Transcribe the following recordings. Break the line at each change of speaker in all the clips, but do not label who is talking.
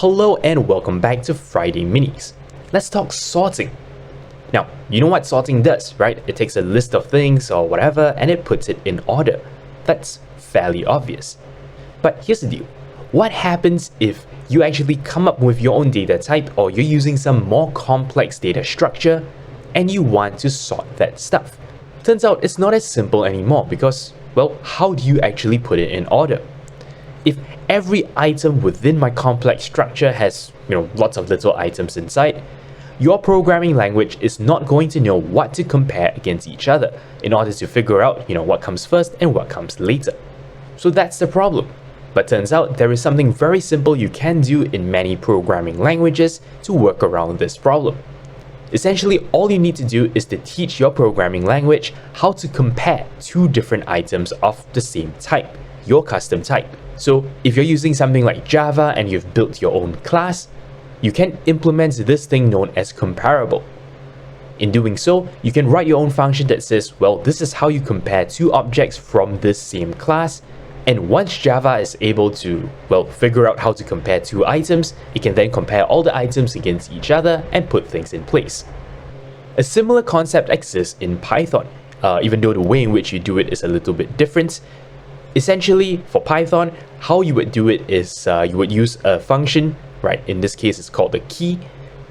Hello and welcome back to Friday Minis. Let's talk sorting. Now, you know what sorting does, right? It takes a list of things or whatever and it puts it in order. That's fairly obvious. But here's the deal. What happens if you actually come up with your own data type or you're using some more complex data structure and you want to sort that stuff? Turns out it's not as simple anymore because, well, how do you actually put it in order? If every item within my complex structure has, lots of little items inside, your programming language is not going to know what to compare against each other in order to figure out, what comes first and what comes later. So that's the problem. But turns out there is something very simple you can do in many programming languages to work around this problem. Essentially, all you need to do is to teach your programming language how to compare two different items of the same type, your custom type. So if you're using something like Java and you've built your own class, you can implement this thing known as comparable. In doing so, you can write your own function that says, well, this is how you compare two objects from this same class. And once Java is able to, figure out how to compare two items, it can then compare all the items against each other and put things in place. A similar concept exists in Python, even though the way in which you do it is a little bit different. Essentially, for Python, how you would do it is you would use a function, right? In this case, it's called the key.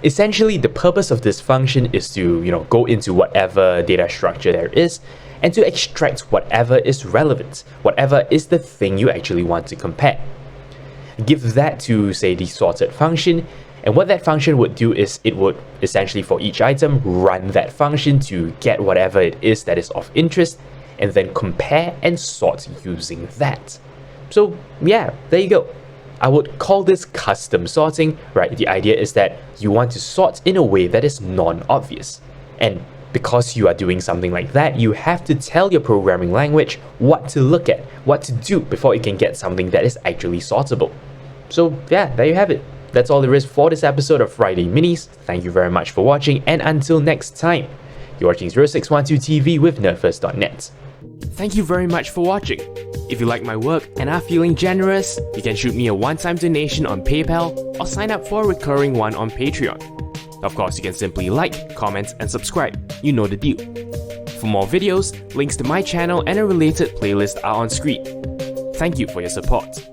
Essentially, the purpose of this function is to, go into whatever data structure there is and to extract whatever is relevant, whatever is the thing you actually want to compare. Give that to, say, the sorted function, and what that function would do is it would essentially, for each item, run that function to get whatever it is that is of interest, and then compare and sort using that. So yeah, there you go. I would call this custom sorting, right? The idea is that you want to sort in a way that is non-obvious. And because you are doing something like that, you have to tell your programming language what to look at, what to do before it can get something that is actually sortable. So yeah, there you have it. That's all there is for this episode of Friday Minis. Thank you very much for watching, and until next time, you're watching 0612 TV with NERDfirst.net.
Thank you very much for watching. If you like my work and are feeling generous, you can shoot me a one-time donation on PayPal or sign up for a recurring one on Patreon. Of course, you can simply like, comment, and subscribe. You know the deal. For more videos, links to my channel and a related playlist are on screen. Thank you for your support.